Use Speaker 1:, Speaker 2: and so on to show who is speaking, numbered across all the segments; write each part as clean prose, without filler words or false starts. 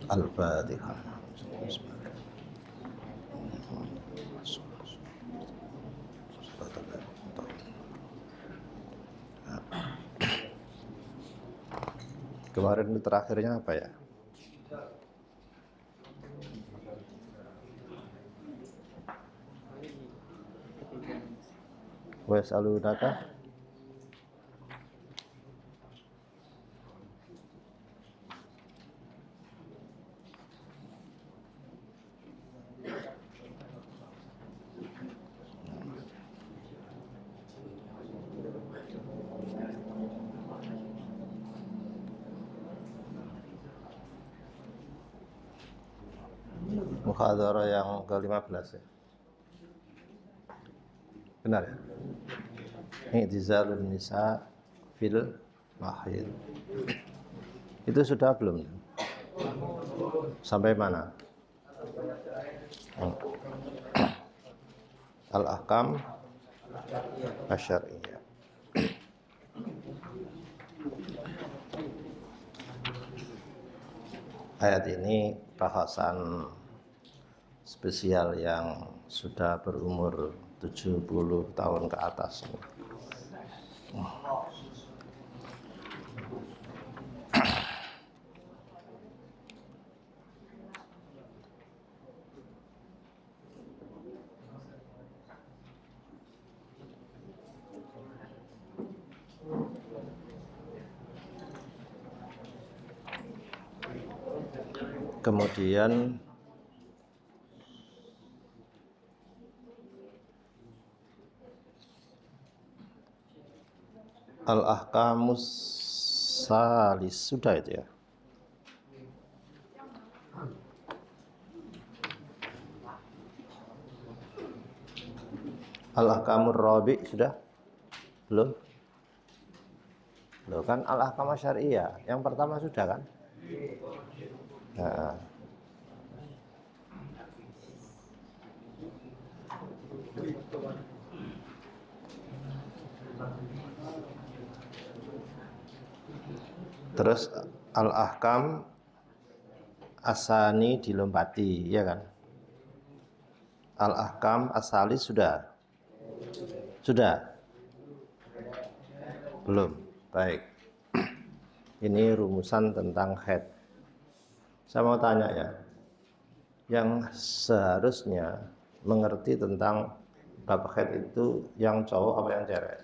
Speaker 1: Al-Fatihah. Kemarin itu terakhirnya apa ya? Wes alunaka. Muhadharah yang ke-15 ya. Benar ya? I'tizalun nisa fil mahid. Itu sudah belum? Sampai mana? Al-ahkam asyariyah. Ayat ini bahasan spesial yang sudah berumur 70 tahun ke atas. Kemudian al-ahkamus salis sudah itu ya. Al-ahkamur rabi sudah? Belum? Loh kan al-ahkam syariah. Yang pertama sudah kan? Nah. Terus al-ahkam asani dilompati, ya kan? Al-ahkam asali sudah? Sudah? Belum. Baik. Ini rumusan tentang haid. Saya mau tanya ya. Yang seharusnya mengerti tentang bab haid itu yang cowok apa yang cewek?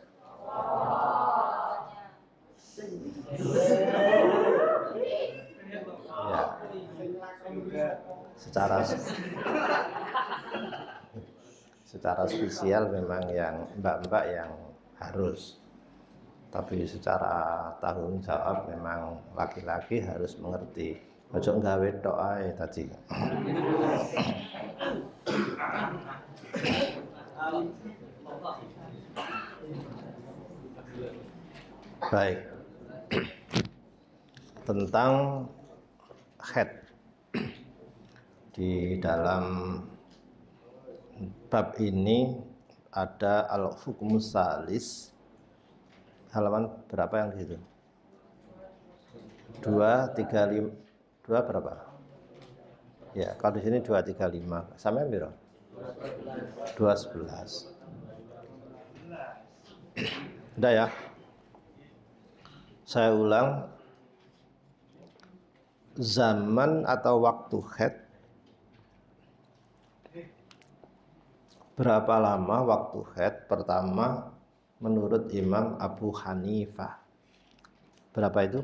Speaker 1: Ya. Secara spesial memang yang mbak-mbak yang harus, tapi secara tanggung jawab memang laki-laki harus mengerti. Ojo nggawe tok ae tadi. Baik. Tentang haid di dalam bab ini ada al-hukmus salis, halaman berapa yang di situ? 235. 2 berapa? Ya, kalau di sini 235. Sampai berapa? 211. Udah ya. Saya ulang. Zaman atau waktu haid, berapa lama waktu haid pertama menurut Imam Abu Hanifah? Berapa itu?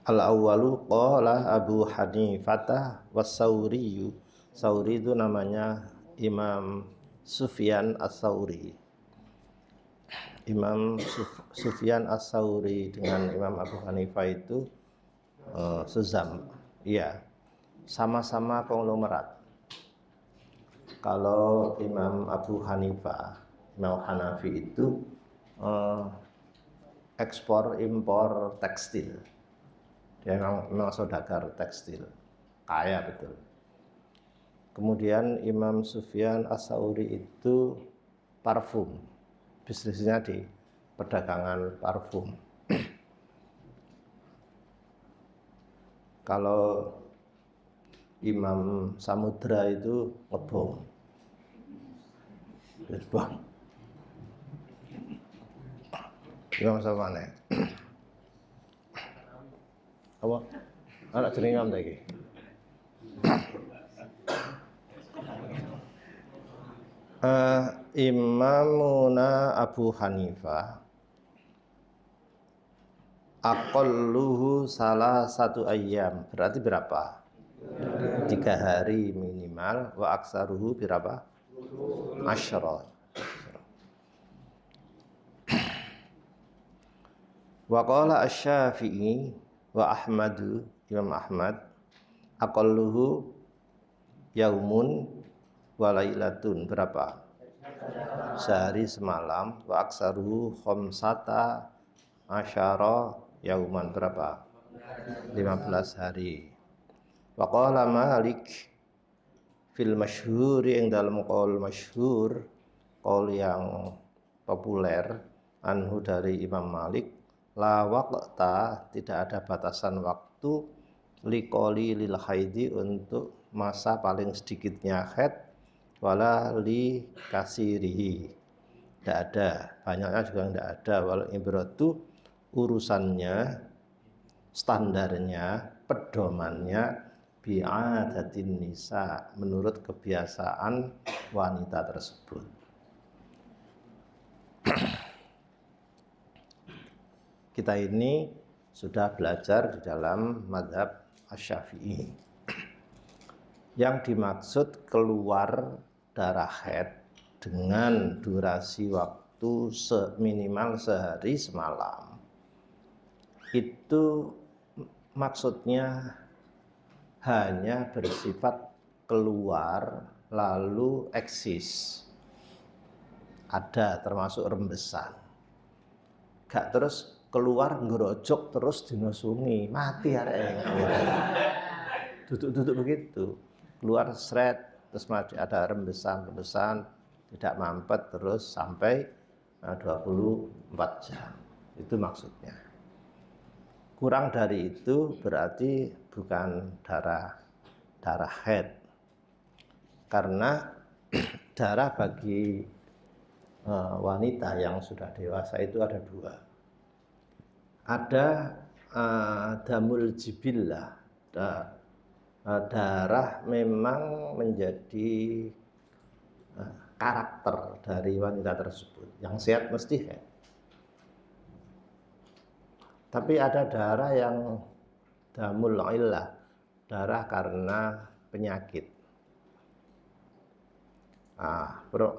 Speaker 1: Al-awwalu qala Abu Hanifah was-Sauri. Sauri itu namanya Imam Sufyan as-Sauri. Imam Sufyan as-Sauri dengan Imam Abu Hanifah itu sezam. Iya. Sama-sama konglomerat. Kalau Imam Abu Hanifah, Imam Hanafi itu ekspor impor tekstil. Dia memang saudagar tekstil, kaya betul. Kemudian Imam Sufyan as-Sauri itu parfum, bisnisnya di perdagangan parfum. Kalau Imam Samudra itu ngebom. Imam sama mana? Apa? Anak jenengam lagi. Imamuna Abu Hanifah aqalluhu salah satu ayam, berarti berapa? 3 hari minimal. Wa aksaruhu berapa? Asyara. Wa qala asy-Syafi'i wa Ahmadu, Imam Ahmad, aqalluhu yaumun wa lailatun, berapa? Sehari semalam. Wa aksaruhu khamsata asyara yauman, berapa? 15 hari. Wa qala Malik fil masyhur, yang dalam qaul masyhur, qaul yang populer, anhu dari Imam Malik, la waqta, tidak ada batasan waktu, liqoli lil haidi, untuk masa paling sedikitnya haid, wala li kasirihi, tidak ada, banyaknya juga tidak ada. Wal ibratu, urusannya, standarnya, pedomannya, bi'adatin nisa, menurut kebiasaan wanita tersebut. Kita ini sudah belajar di dalam mazhab Asy-Syafi'i. Yang dimaksud keluar darah haid dengan durasi waktu minimal sehari semalam, itu maksudnya hanya bersifat keluar lalu eksis, ada termasuk rembesan, gak terus keluar ngerojok terus dinosungi mati arek. Duduk-duduk begitu, keluar seret terus ada rembesan tidak mampet terus sampai 24 jam, itu maksudnya. Kurang dari itu berarti bukan darah haid, karena darah bagi wanita yang sudah dewasa itu ada 2. Ada damul jibillah, darah memang menjadi karakter dari wanita tersebut. Yang sehat mesti haid. Tapi ada darah yang damul illah, darah karena penyakit.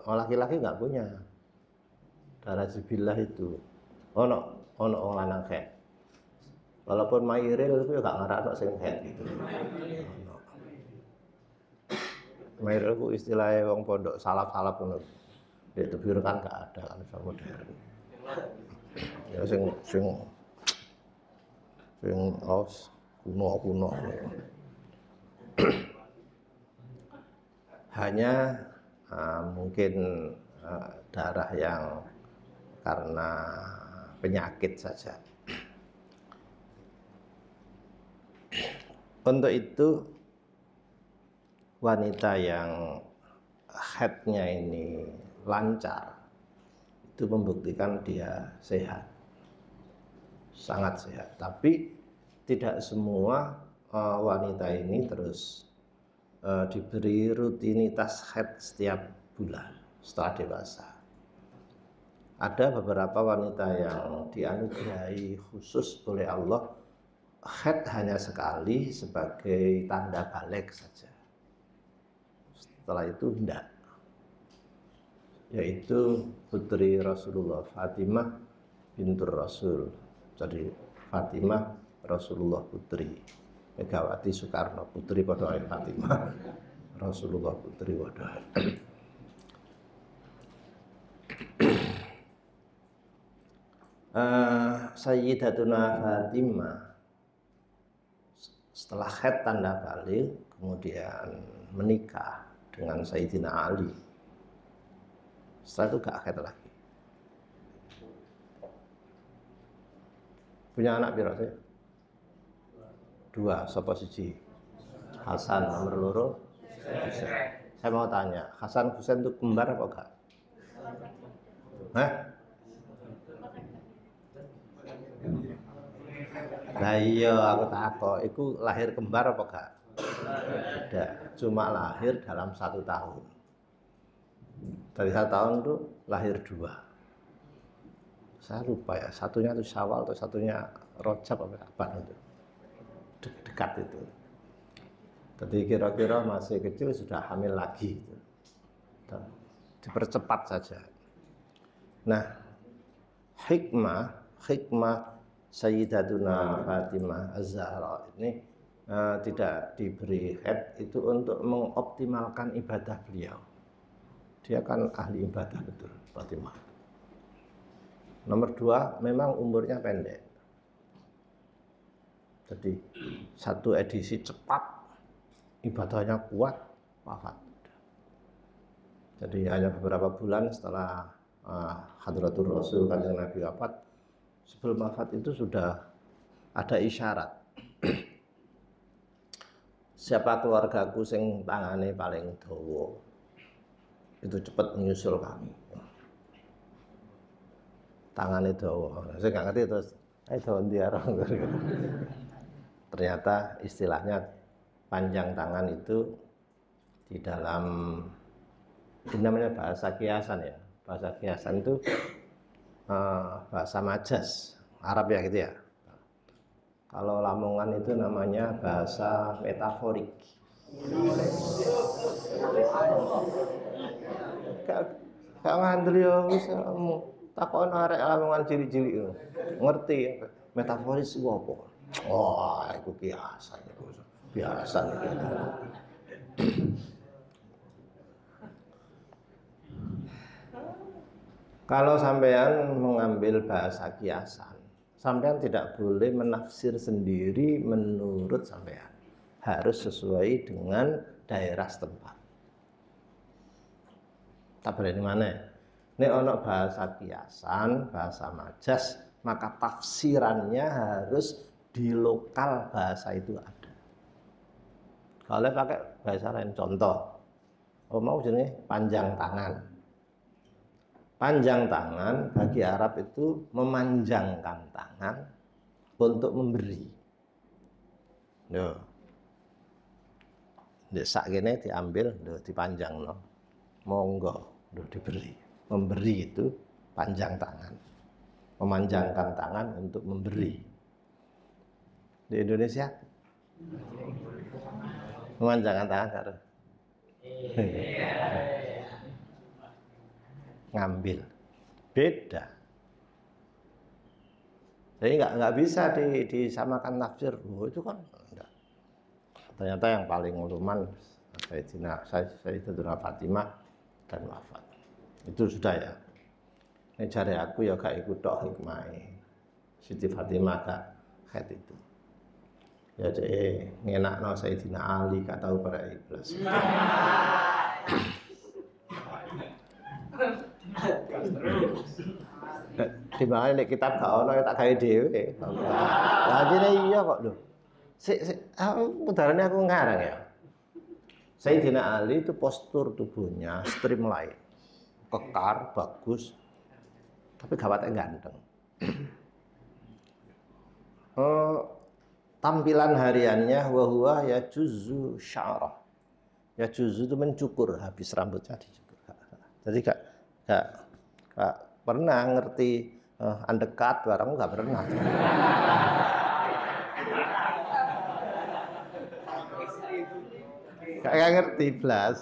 Speaker 1: Laki-laki nggak punya darah jibillah itu. Ono wong lanang haid. Walaupun mairil itu gak ngarano sing haid gitu. Mairil ku istilahnya wong pondok salaf-salaf ngono. Itu biru kan gak ada kan sama modern. Ya sing kuno. Hanya mungkin darah yang karena penyakit saja. Untuk itu wanita yang haidnya ini lancar, itu membuktikan dia sehat, sangat sehat. Tapi tidak semua wanita ini terus diberi rutinitas haid setiap bulan setelah dewasa. Ada beberapa wanita yang dianugerahi khusus oleh Allah haid hanya sekali sebagai tanda balik saja. Setelah itu tidak. Yaitu putri Rasulullah, Fatimah bintur Rasul. Jadi Fatimah Rasulullah putri, Megawati Soekarno putri padha Fatimah Rasulullah putri padha. Sayyidatuna Fatimah setelah haid tanda balik kemudian menikah dengan Sayyidina Ali. Setelah itu gak haid lagi. Punya anak berapa sih? dua, sapa siji? Hasan. Nomor loro Husain. Saya mau tanya, Hasan Husain itu kembar apa enggak? Hah? Nah iya aku takut, itu lahir kembar apa enggak? Tidak, cuma lahir dalam 1 tahun. Dari 1 tahun itu lahir 2. Saya lupa ya, satunya itu Syawal atau satunya Rajab apa itu. Dekat itu. Jadi kira-kira masih kecil sudah hamil lagi. Dipercepat saja. Nah, hikmah Sayyidatuna Fatimah Az-Zahra ini tidak diberi haid itu untuk mengoptimalkan ibadah beliau. Dia kan ahli ibadah betul, Fatimah. Nomor 2, memang umurnya pendek. Jadi 1 edisi cepat, ibadahnya kuat, wafat. Jadi hanya beberapa bulan setelah Hadratul Rasul Kanjeng Nabi wafat, sebelum wafat itu sudah ada isyarat. Siapa keluargaku sing tangane paling dawa, itu cepat menyusul kami. Tangannya dawa. Saya nggak ngerti terus, dawa diarang. Ternyata istilahnya panjang tangan itu di dalam ini namanya bahasa kiasan ya. Bahasa kiasan itu bahasa majas Arab ya gitu ya. Kalau Lamongan itu namanya bahasa metaforik. Kak ngandel ya wis takon arek Lamongan cilik-cilik ngerti metaforis ku apa? Oh, itu kiasan itu. Biasa iki. Kalau sampean mengambil bahasa kiasan, sampean tidak boleh menafsir sendiri menurut sampean. Harus sesuai dengan daerah setempat. Tak boleh di mana? Ini ono bahasa kiasan, bahasa majas, maka tafsirannya harus di lokal bahasa itu ada. Kalau pakai bahasa lain, contoh, mau jenis panjang tangan. Panjang tangan bagi Arab itu memanjangkan tangan untuk memberi. Loh. Sak gini diambil, dipanjang no. Monggo, diberi. Memberi itu panjang tangan. Memanjangkan tangan untuk memberi. Di Indonesia memanjangkan tangan harus ngambil, beda. Jadi nggak bisa disamakan tafsir. Oh, itu kan enggak. Ternyata yang paling uluman Sayyidatuna Fatimah dan wafat. Itu sudah ya. Ini jari aku ya gak ikut tok hikmah. Siti Fatimah gak haid itu. Ya jadi ngenakno Sayyidina Ali gak tahu para iblis. Timbangan nek kitab gak ono tak gawe dhewe. Lah jene iya kok lho. Mudarane aku ngarang ya. Sayyidina Ali itu postur tubuhnya streamline. Kekar, bagus. Tapi gawatnya ganteng. Tampilan hariannya huwa ya juzu sya'rah. Ya juzu itu mencukur habis rambutnya dicukur. Jadi gak pernah ngerti andekat barang nggak pernah. Gak ngerti blas.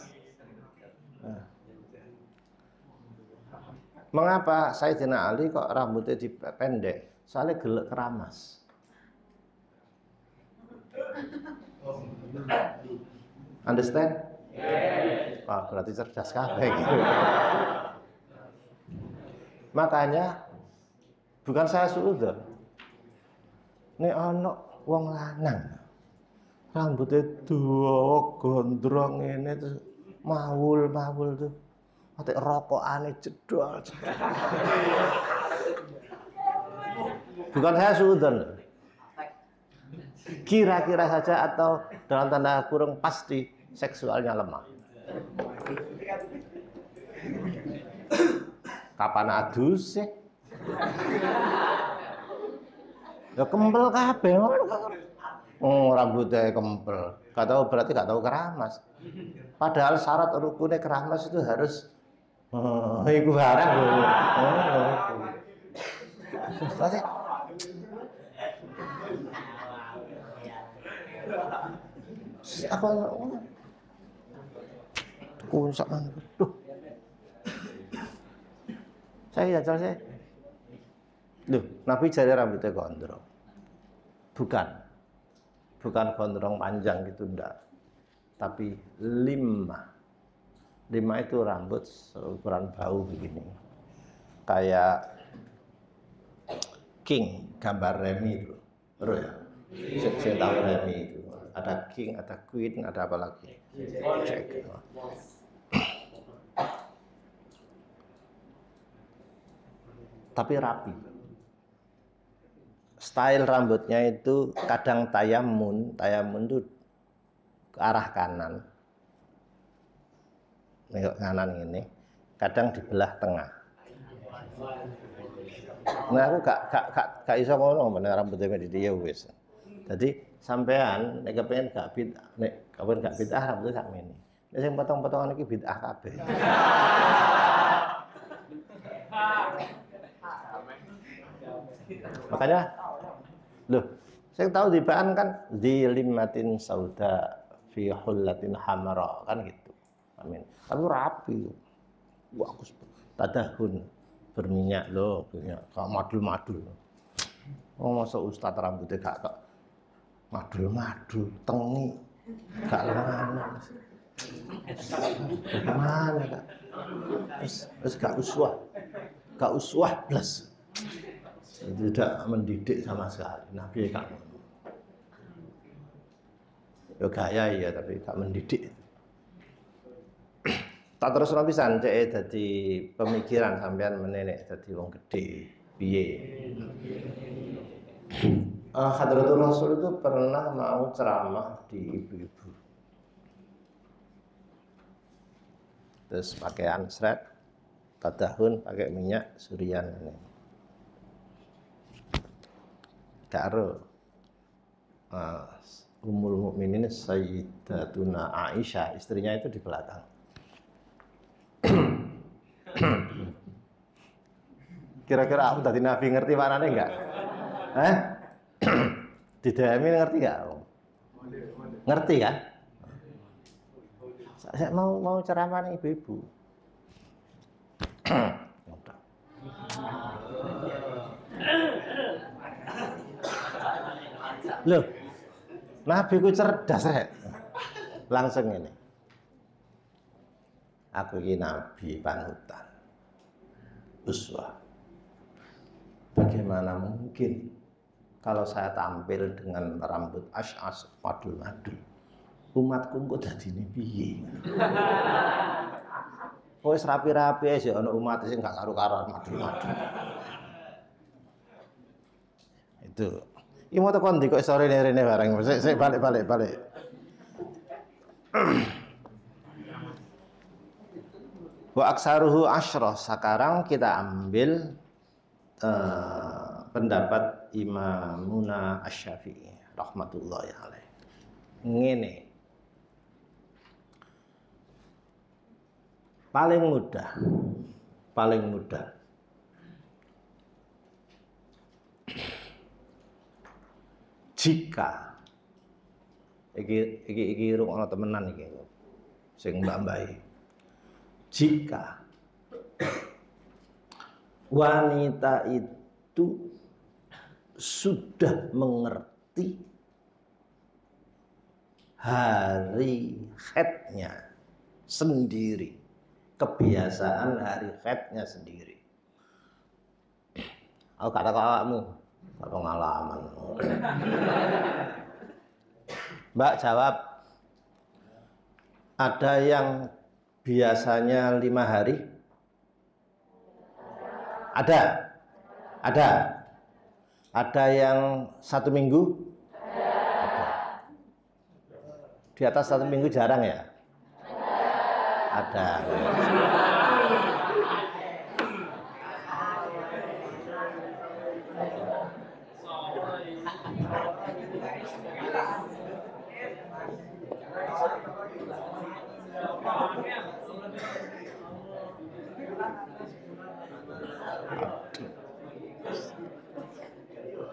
Speaker 1: Mengapa Sayyidina Ali kok rambutnya dipendek? Soalnya gelek keramas. Understand? Wah, berarti cerdas kabeh gitu. Makanya bukan saya suudzon. Nek ana wong lanang rambutnya dawa gondrong ini terus mawul tuh. Ate rokokane jedol. Bukan saya suudzon. Kira-kira saja atau dalam tanda kurung pasti seksualnya lemah. Kapan adus sih? Ya kempel kabeh ngono. Oh, rambutnya kempel. Gak tahu berarti gak tahu keramas. Padahal syarat rukunnya keramas itu harus iku barang lho. Pasti apa kunsakan. Duh. Saya jajal saya. Loh, Nabi jari rambutnya gondrong. Bukan gondrong panjang gitu enggak. Tapi 5 itu rambut seukuran bau begini. Kayak King, gambar Remi itu. Terus ya? Saya tahu Remi itu. Ada King, ada Queen, ada apa lagi? Cek. Tapi rapi. Style rambutnya itu kadang tayamun itu ke arah kanan. Nengok kanan ini, kadang di belah tengah. Nah aku gak iso ngono men rambutnya di dia wis. Jadi sampean nek kepen gak bid'ah, nek kepen gak bid'ah rambutnya sak mene. Nek sing potong-potongan iki bid'ah kabeh. Makanya loh, saya tahu di Ba'an kan di limatin sauda fi hullatin hamra kan gitu. Amin. Tapi rapi. Bagus. Tadahun berminyak loh, punya kak madul-madul. Oh masa ustadz rambutnya gak madul-madul, tengi, gak lama. Mana kak? Terus gak uswah plus. Tidak mendidik sama sekali. Nabi kan. Ya gaya ya tapi gak mendidik. Tak terus pisan cek dadi pemikiran sampean menenek dadi wong gede piye. Hadratul Rasul itu pernah mau ceramah di ibu-ibu. Terus pakaian sret, tadahun pakai minyak surian ini. Karo Ummul Mukminin Sayyidatuna Aisyah, istrinya itu di belakang. Kira-kira aku tadi Nabi ngerti maknanya enggak? Di DM ngerti enggak? Ngerti kan? Saya mau ceramah nih ibu-ibu. Loh, Nabi ku cerdas rek. Langsung ini. Aku ini Nabi panutan. Uswah. Bagaimana mungkin kalau saya tampil dengan rambut as-as madul-madul, umatku kok dadine piye? Wis rapi-rapi ae ana umat sing gak karo-karoan madul-madul. Itu. Iki mau tekan ndi kok sore rene bareng. Sik balik. Wa aksaruhu asyrah. Sekarang kita ambil pendapat Imamuna Asy-Syafi'i rahmatullahi alaih. Ngene. Paling mudah. Jika iki rungokno temenan iki sing mbak-mbahi. Jika wanita itu sudah mengerti hari haidnya sendiri, kebiasaan hari haidnya sendiri. Aku kata kamu, pengalaman. Mbak jawab, ada yang biasanya 5 hari? Ada. Ada yang 1 minggu? Di atas 1 minggu jarang ya? Ada.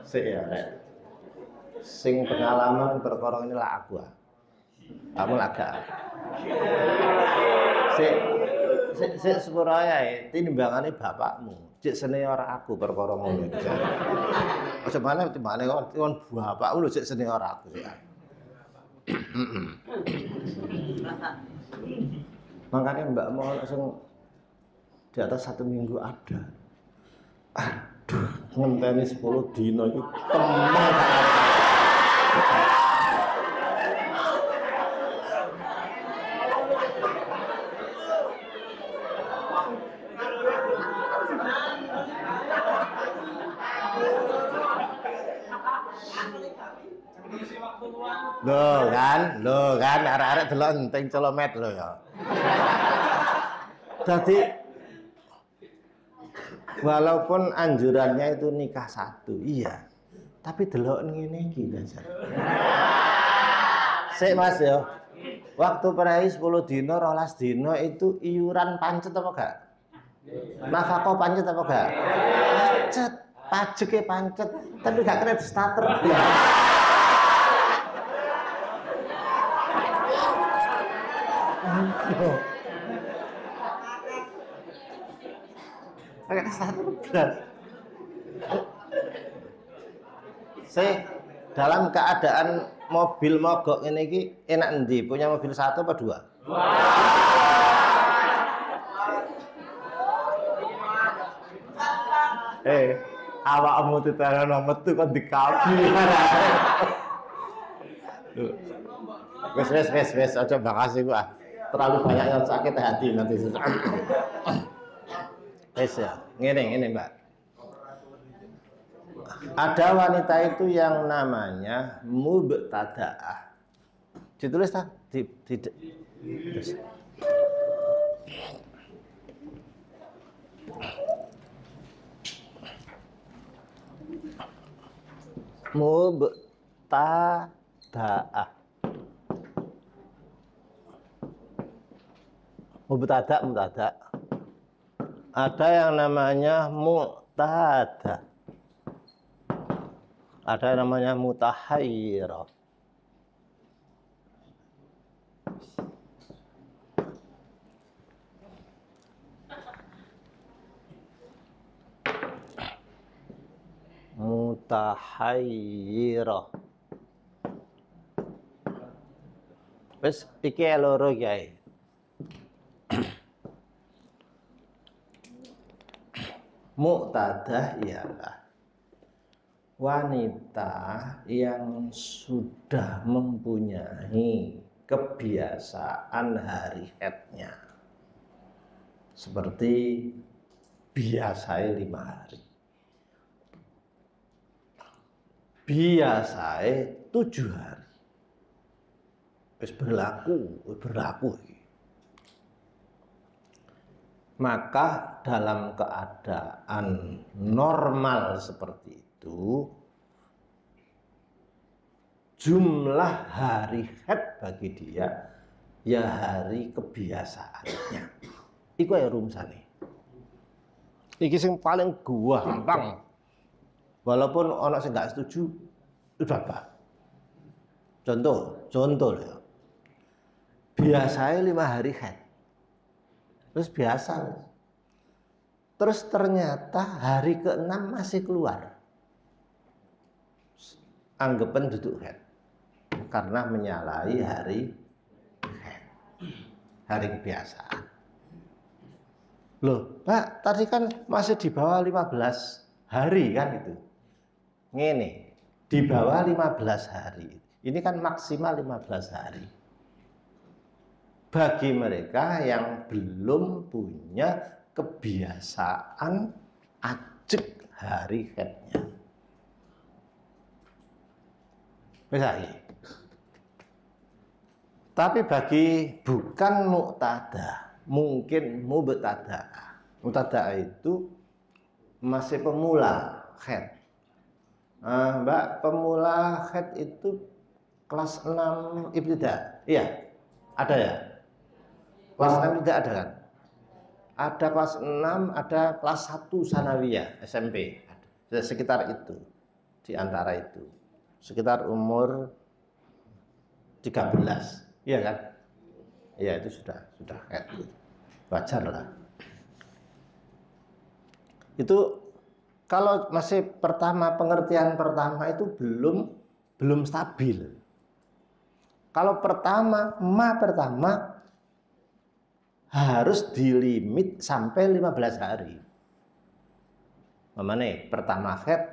Speaker 1: Sik ya, Rek. Sing pengalaman perkara ini lah aku. Kamu agak. Sik sepuro ae timbangane bapakmu. Cek senior aku perkara ngono iki. Aja maneh timbangane kon bapakmu lho cek senior aku sik. Makanya Mbak mau langsung di atas 1 minggu ada. Aduh, ngenteni 10 dino itu temen. Loh kan, arek-arek delok enting celomet lho ya. Jadi walaupun anjurannya itu nikah 1, iya. Tapi delok ngene iki aja. Sik Mas ya. Waktu perai 10 dino, 12 dino itu iuran pancet apa gak? Nafkah pancet apa gak? Pancet, pajeke pancet, tapi gak kena starter. Pakai starter. Saya dalam keadaan mobil mogok ini ki enak endi? Punya mobil 1 apa 2? 2. Awakmu diterano metu kon dikabi. Wes aja bahas iku ah. Terlalu banyak yang sakit hati nanti. Wes ya, ngene Mbak. Ada wanita itu yang namanya mubtada'ah. Ditulis tak? Mubtada'ah. Mubtada. Ada yang namanya mu'tada. Ada yang namanya mutahayyirah. Mutahayyirah. Wis iki loro kiai. Mu'tadah ialah wanita yang sudah mempunyai kebiasaan hari haidnya seperti biasanya 5 hari, biasanya 7 hari, wis berlaku. Maka dalam keadaan normal seperti itu, jumlah hari haid bagi dia ya hari kebiasaannya. Iku ya rumusane. Iki sing paling gampang. Walaupun orang sing gak setuju, itu apa? Contoh ya. Biasanya 5 hari haid. Terus biasa. Terus ternyata hari ke-6 masih keluar. Anggapan duduk haid. Karena menyalahi hari haid. Hari kebiasaan. Loh, Pak, tadi kan masih di bawah 15 hari kan itu. Ngene, di bawah 15 hari. Ini kan maksimal 15 hari. Bagi mereka yang belum punya kebiasaan ajek hari haidnya. Bisa Tapi bagi bukan muqtada, mungkin mubtada. Mubtada itu masih pemula haid. Mbak, pemula haid itu kelas 6 ibtida. Iya. Ada ya? Kelas 6 tidak ada kan? Ada kelas 6, ada kelas 1 sanawiyah, SMP. Sekitar itu. Di antara itu. Sekitar umur 13. Iya kan? Iya, itu sudah haid. Wajar lah. Itu kalau masih pengertian pertama itu belum stabil. Kalau pertama harus dilimit sampai 15 hari. Mamane pertama haid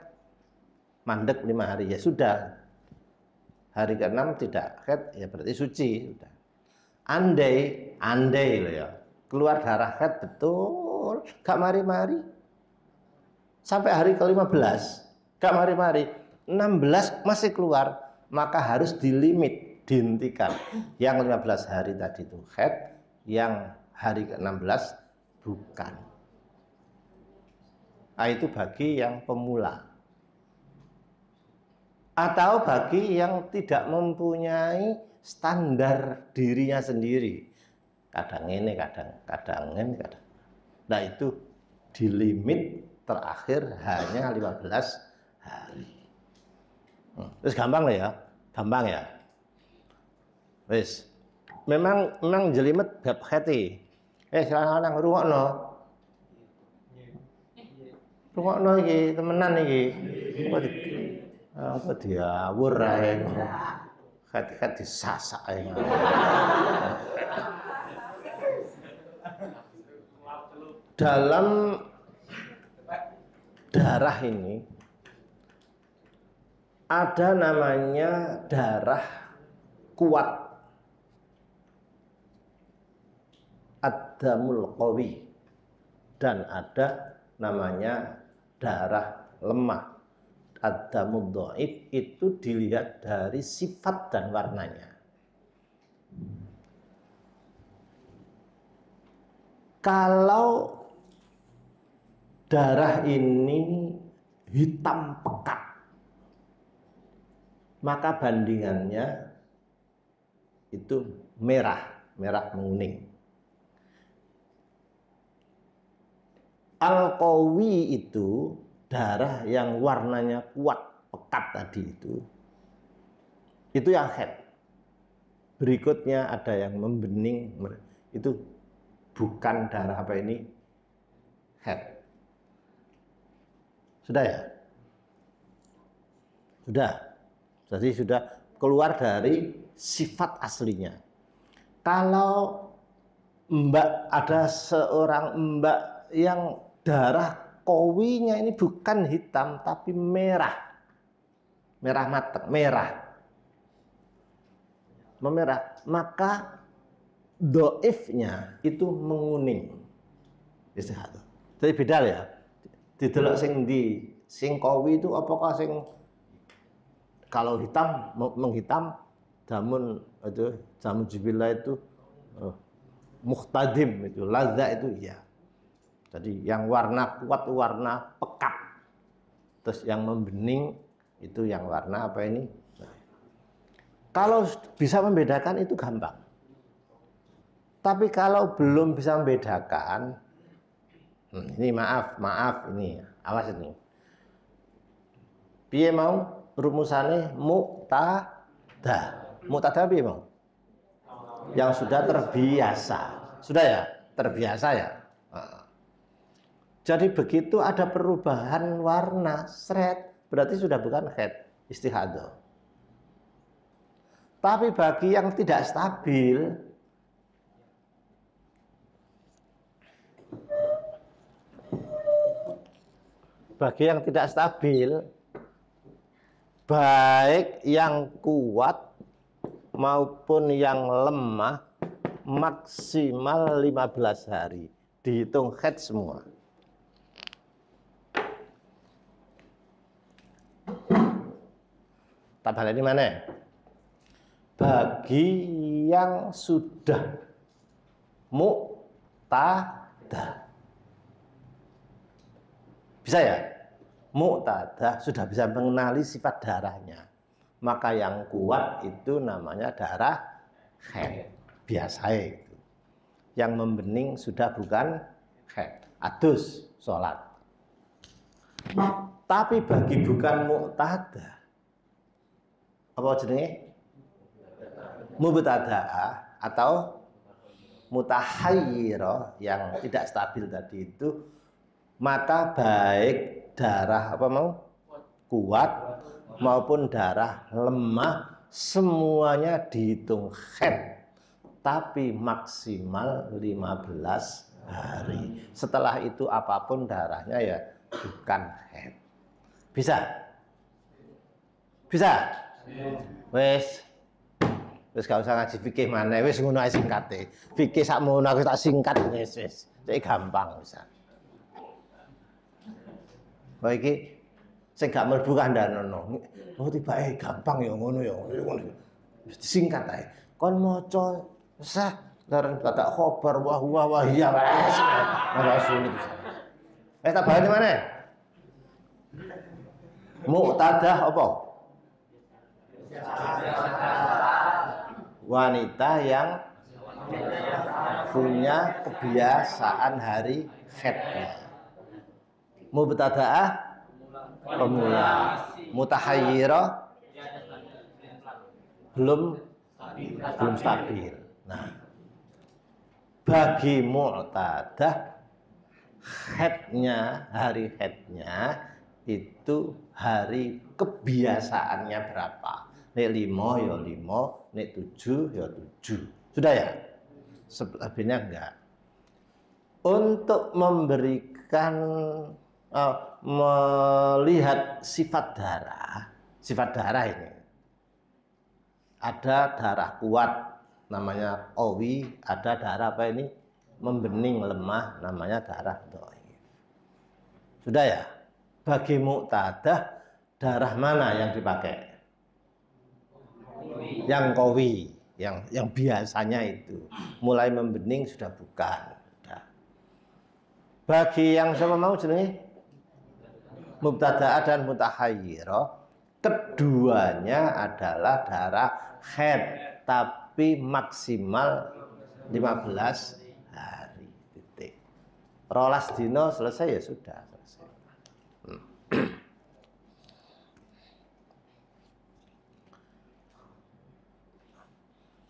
Speaker 1: mandek 5 hari, ya sudah. Hari ke-6 tidak haid, ya berarti suci sudah. Andai loh ya, keluar darah haid betul, gak mari-mari sampai hari ke-15, gak mari-mari, 16 masih keluar, maka harus dilimit, dihentikan. Yang 15 hari tadi itu haid, yang hari ke-16 bukan. Nah, itu bagi yang pemula. Atau bagi yang tidak mempunyai standar dirinya sendiri. Kadang ini, kadang ini. Nah, itu dilimit terakhir hanya 15 hari. Terus gampang lah ya. Gampang ya. Wis. Memang jelimet bab hati. Silakan rungokno. Rungokno iki temenan iki. Apa diawur ae. Kat disasak ae. Dalam darah ini ada namanya darah kuat, ad-damul qawi, dan ada namanya darah lemah, ad-damud dhaif. Itu dilihat dari sifat dan warnanya. Kalau darah ini hitam pekat, maka bandingannya itu merah menguning. Al-qawi itu darah yang warnanya kuat, pekat tadi itu yang haid. Berikutnya ada yang membening, itu bukan darah apa ini, haid. Sudah ya? Sudah. Jadi sudah keluar dari sifat aslinya. Kalau ada seorang mbak yang darah qawinya ini bukan hitam tapi merah matang, memerah, maka dhaifnya itu menguning. Jadi beda ya. Didelok sing qawi itu apakah sing kalau hitam menghitam, jamun jibillah itu mukhtadim, itu lazza itu ya. Jadi yang warna kuat, warna pekat. Terus yang membening itu yang warna apa ini? Kalau bisa membedakan itu gampang. Tapi kalau belum bisa membedakan, ini maaf ini, awas ini. Piye mau rumusane muqtada? Muqtada piye mau? Yang sudah terbiasa. Sudah ya? Terbiasa ya? Jadi begitu ada perubahan warna, seret, berarti sudah bukan haid, istihadah. Tapi bagi yang tidak stabil, baik yang kuat maupun yang lemah, maksimal 15 hari. Dihitung haid semua. Tabel ini mana? bagi yang sudah muqtadah. Bisa ya? Muqtadah sudah bisa mengenali sifat darahnya. Maka yang kuat itu namanya darah haid. Biasa itu. Yang membening sudah bukan haid. Adus sholat. Tapi bagi bukan muqtadah, apa jenenge? Mubtada'ah atau mutahayyirah yang tidak stabil tadi itu, maka baik darah kuat maupun darah lemah semuanya dihitung haid, tapi maksimal 15 hari. Setelah itu apapun darahnya ya bukan haid. Bisa? Bisa? Wes gak usah ngaji fikih maneh, wis ngono ae singkate. Fikih sakmono aku tak singkat wis. Cek gampang bisa. Kok iki sing gak mlebu kandhanono. Oh tibake gampang ya ngono ya. Singkat ae. Kon maca sah larang kata khobar wah iya wis. Ora sulit. Tak bahas di mana? Muqtadah apa? Wanita yang punya kebiasaan hari haidnya. Mubtada'ah pemula. Mutahayyirah belum stabil. Nah, bagi muqtadah haidnya, hari haidnya itu hari kebiasaannya berapa? Nek 5 ya 5, nek 7 ya 7. Sudah ya? Selebihnya enggak. Untuk memberikan melihat sifat darah ini. Ada darah kuat namanya qawi, ada darah apa ini? Membening lemah namanya darah dhaif. Sudah ya? Bagi muqtadah darah mana yang dipakai? Yang qawi, yang biasanya itu. Mulai membening sudah bukan. Sudah. Bagi yang sama mau jenenge mubtada'ah dan mutahayyirah, keduanya adalah darah haid tapi maksimal 15 hari. Titik. 12 dino selesai ya sudah selesai.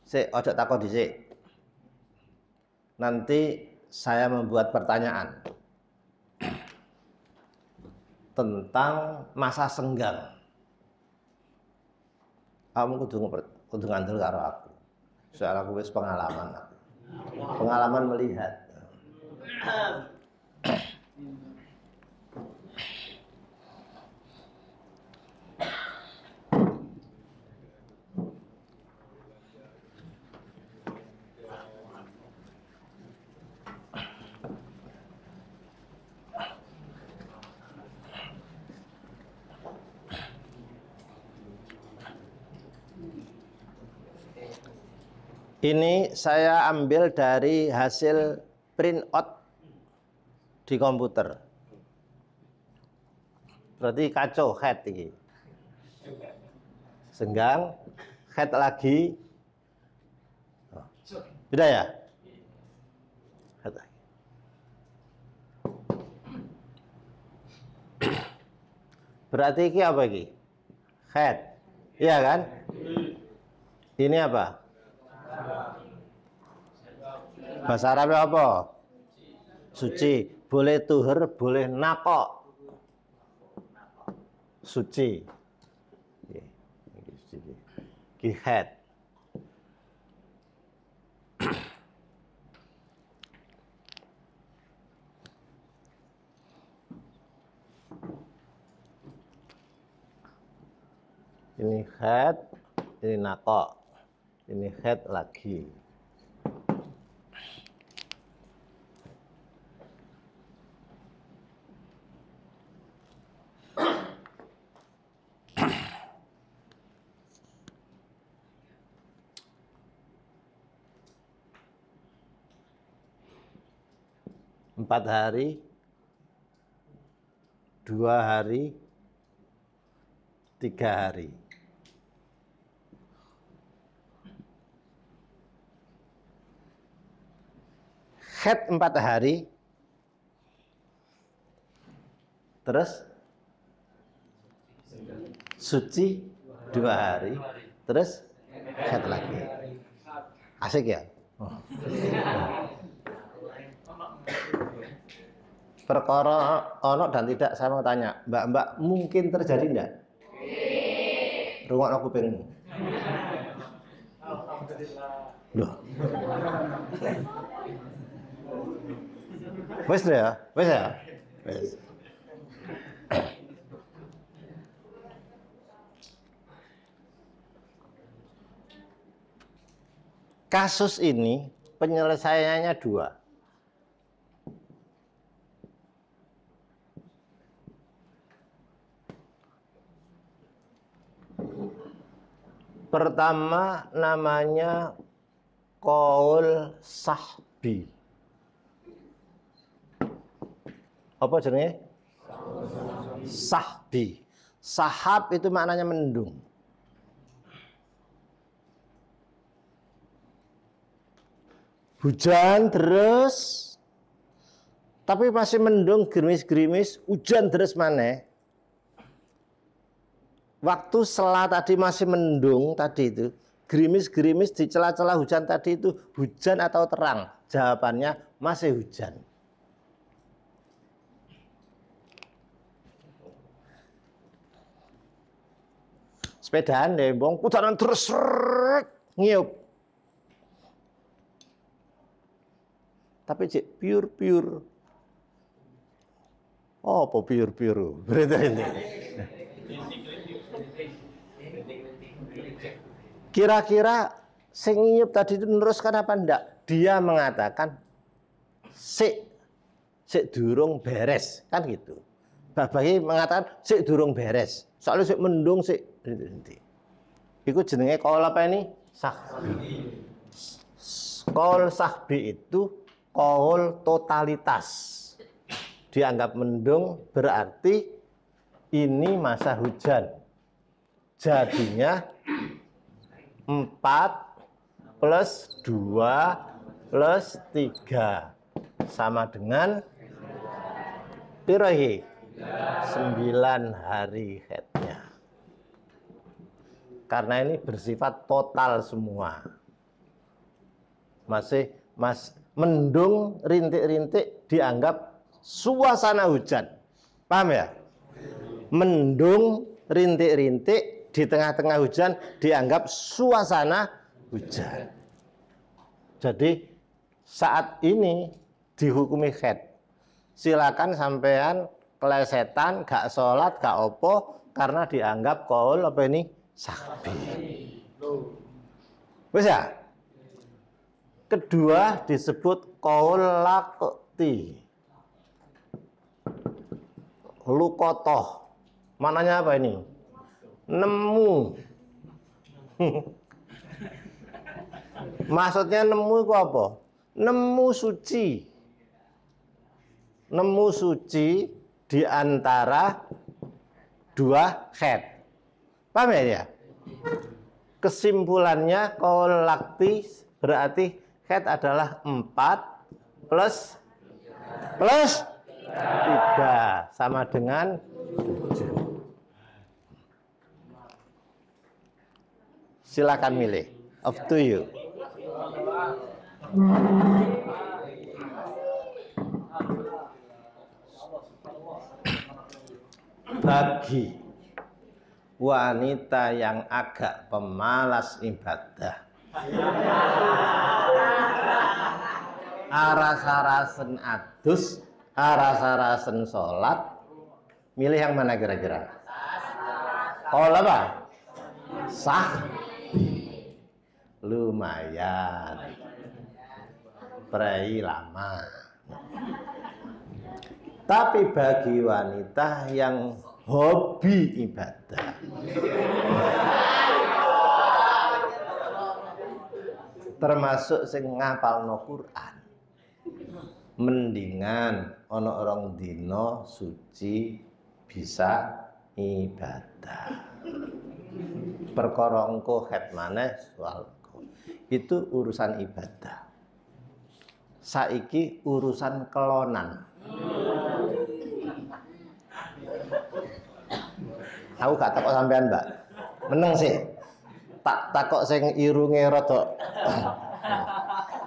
Speaker 1: Ojo takut dhisik. Nanti saya membuat pertanyaan tentang masa senggang. Kamu kudu ngandel karo aku. Soal aku wis pengalaman aku. Pengalaman melihat. Ini saya ambil dari hasil print out di komputer. Berarti kacau haid ini. Senggang, haid lagi. Sudah ya? Haid lagi. Berarti ini apa ini? Haid. Iya kan? Ini apa? Bahasa Arab apa? Suci. Boleh tuhur, boleh nakok. Suci. Haid. Ini haid, ini nakok. Ini haid lagi. 4 hari, 2 hari, 3 hari. Haid 4 hari, terus suci 2 hari, terus haid lagi. Asik ya? Oh. Perkara ono dan tidak, saya mau tanya, Mbak-mbak, mungkin terjadi enggak? Rungokno kupingmu. Loh. Wes ya? Wes ya? Wes. Kasus ini penyelesaiannya 2. Pertama namanya qaul sahbi. Apa jenenge? Sahbi. Sahab itu maknanya mendung. Hujan terus, tapi masih mendung, gerimis-gerimis, hujan terus maneh. Waktu sela tadi masih mendung tadi itu, gerimis-gerimis di celah-celah hujan tadi itu, hujan atau terang? Jawabannya masih hujan. Sepedaan deh, bong, putaran terus ngiup. Tapi cek pure. Oh, apa pure? Berarti ini. Kira-kira sing ngiup tadi itu meneruskan apa enggak? Dia mengatakan sik durung beres, kan gitu. Babagi mengatakan sik durung beres. Soalnya sik mendung sik. Iku jenenge qaul apa ini? Sahbi. Qaul sahbi itu qaul totalitas. Dianggap mendung berarti ini masa hujan. Jadinya 4 plus 2 plus 3 sama dengan piro iki? 9 hari haidnya. Karena ini bersifat total semua. Masih mendung rintik-rintik dianggap suasana hujan. Paham ya? Mendung rintik-rintik di tengah-tengah hujan dianggap suasana hujan. Jadi saat ini dihukumi haid. Silakan sampean kelesetan, gak sholat, gak opo, karena dianggap qaul apa ini? Sahbi. Wis ya? Kedua disebut qaul laqti. Lukotoh. Maknanya apa ini? Nemu. Maksudnya nemu itu apa? Nemu suci. Nemu suci di antara 2 haid. Paham ya? Kesimpulannya qaul laqti berarti haid adalah 4 plus 3 sama dengan 7. Silakan milih. Up to you. Bagi wanita yang agak pemalas ibadah, aras-arasen adus, aras-arasen sholat, milih yang mana kira-kira? Qaul apa? Sahbi. Lumayan. Prei lama. Tapi bagi wanita yang hobi ibadah, termasuk sing ngapalno Quran, mendingan ana orang dina suci bisa ibadah. Perkara engko het maneh swarga. Itu urusan ibadah. Saiki urusan kelonan. Aku gak takok sampean, Mbak. Meneng sih. Tak takok sing irunge rada.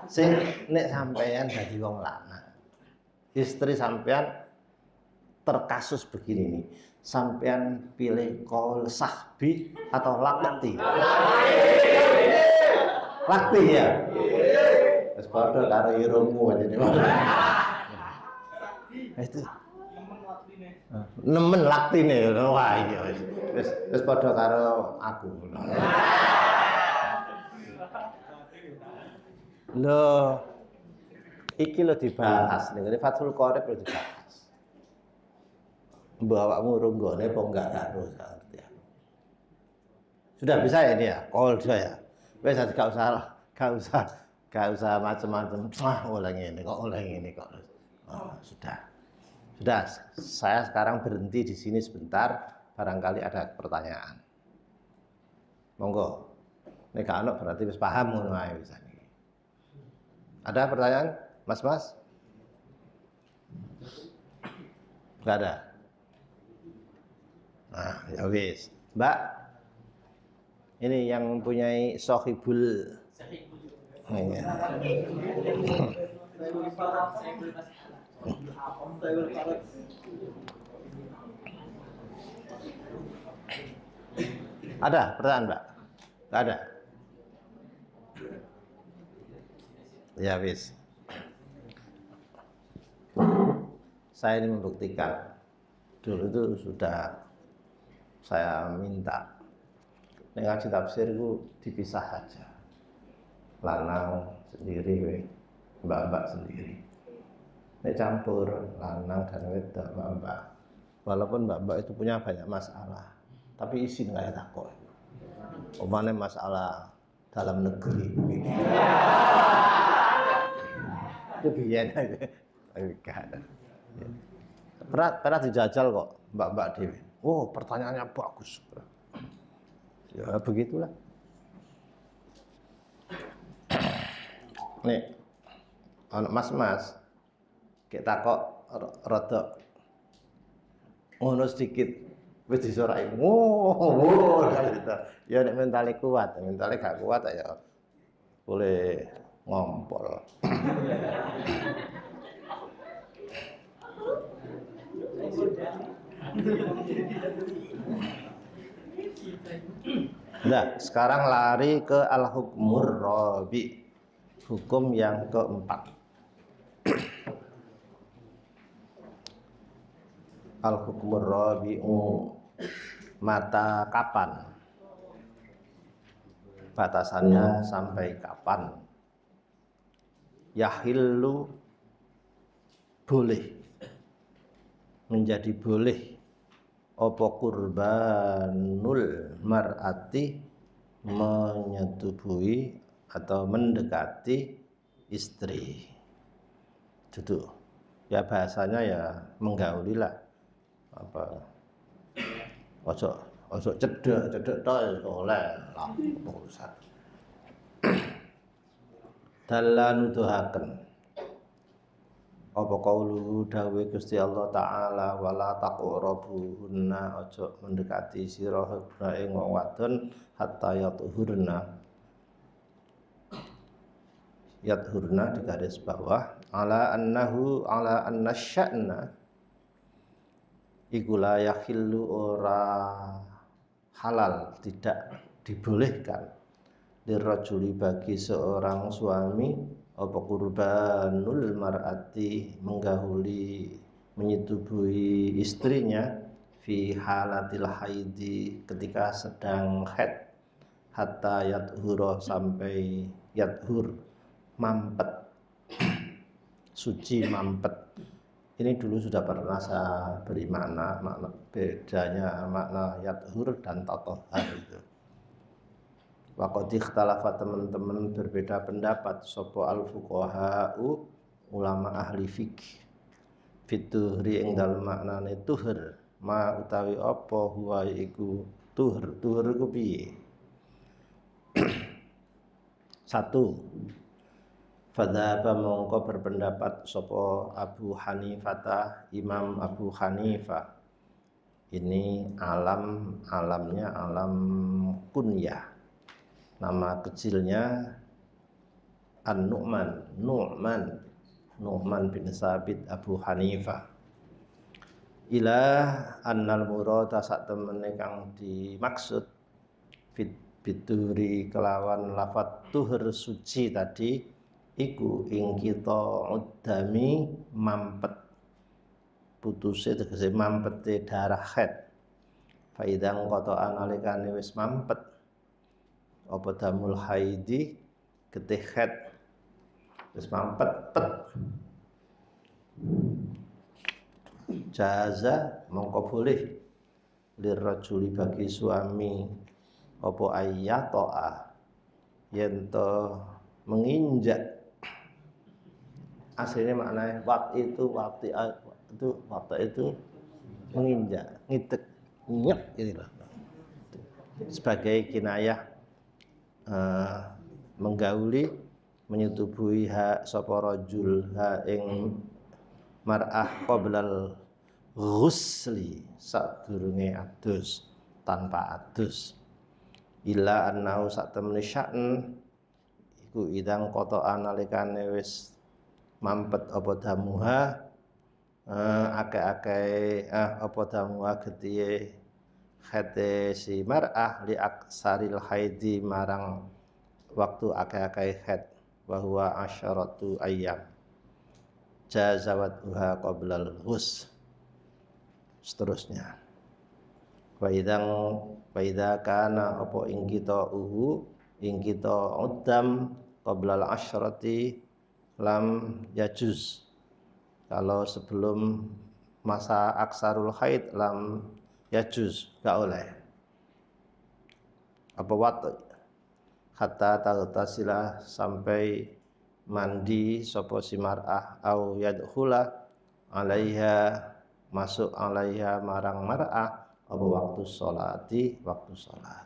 Speaker 1: Sing nek sampean dadi wong lanang. Istri sampean terkasus begini nih. Sampean pilih qaul sahbi atau lakti? Lakti ya. Wis padha karo irungmu jadi. Itu nemen laktine. Wah iya wis padha karo aku. Loh iki lho dibahas ning Fathul Qorib lho dibahas. Mbok awakmu runggone apa enggak karo ngerti ya. Sudah bisa ya ini ya, call juga ya. Wis gak usah macam-macam. Oleh ngene kok, oleh ngene kok. Oh, sudah. Sudah, saya sekarang berhenti di sini sebentar, barangkali ada pertanyaan. Monggo. Nek gak ono berarti wis paham ngono ae wis. Ada pertanyaan, Mas? Enggak ada. Nah, ya wis. Mbak, ini yang mempunyai sohibul. Ada pertanyaan, Mbak? Enggak ada. Ya wis. Saya ini membuktikan dulu itu sudah saya minta ngaji tafsir itu dipisah saja, lanang sendiri, mbak-mbak sendiri. Nek campur lanang dan wedok mbak-mbak, walaupun mbak-mbak itu punya banyak masalah, tapi izin nggak takut. Umpamanya masalah dalam negeri itu biyen aja, enggak ada. Pernah dijajal kok mbak-mbak dewi. Oh, pertanyaannya bagus. Ya begitulah. Nih, mas, kita kok rada ngono sedikit wis disorai. Oh, gitu. Ya nek mentale kuat, mentale gak kuat ya boleh ngompol. Nah, sekarang lari ke al-hukmur rabi, hukum yang keempat. Al-hukmur rabi'u, mata kapan? Batasannya sampai kapan? Yahillu, boleh, menjadi boleh apa kurbanul mar'ati, menyetubuhi atau mendekati istri. Itu ya bahasanya ya menggauli lah, apa ojo cedek tok oleh lah urusan. Dalan nuduhaken apa kaulu dawe Gusti Allah taala wala taqrabuhunna, ojo mendekati sira ing wong wadon hatta yathurna di garis bawah ala anna sya'na iku la yakhillu, ora halal, tidak dibolehkan lirrajuli, bagi seorang suami apa kurbanul mar'ati, menggahuli menyetubuhi istrinya fi halatil haidi, ketika sedang haid, hatta yathura, sampai yathur, mampet, suci mampet. Ini dulu sudah pernah saya beri makna bedanya makna yathur dan tatohar itu. Waqad ikhtalafa, teman-teman berbeda pendapat, sapa al fuqaha'u, ulama ahli fikih fituhri ing dalem maknane tuhur ma utawi apa huwa iku tuhur iku piye. Satu, fadzhaba mongko berpendapat sapa Abu Hanifah, Imam Abu Hanifah. Ini alamnya alam kunyah. Nama kecilnya An-Nu'man, Nu'man bin Sabit Abu Hanifah. Ilah annal murada sak temene kang dimaksud bituri kelawan lafat tuhur suci tadi iku ing kita udami mampet putuse tegese mampete darah haid. Faidang koto analikane wis mampet apa damul haidi getih haid wis mampet pet jaza mongko boleh lirrajuli bagi suami apa ayyatoa yen to menginjak. Aslinya maknanya waktu itu menginjak, ngitek, nyek gitu loh. Sebagai kinayah menggauli, menyetubuhi hak sapa rajul ha ing mar'ah qoblal ghusli sadurunge adus tanpa adus. Ila annau sak temene sya'en iku idang koto analikane wis mampet apa damuha akeh-akeh apa damuha getihe khate si mar'ah li aksaril haidi marang waktu akeh-akeh khat wa huwa asyaratu ayyam jazawat uha qoblal ghus. Seterusnya wa idza kana apa ing kita uddam qoblal asyrati lam yajuz. Kalau sebelum masa aksarul haid lam yajuz, gak oleh. Apa waktu hatta taghtasila sampai mandi sapa si mar'ah au yadkhula alaiha masuk alaiha marang mar'ah apa waktu sholati waktu sholat.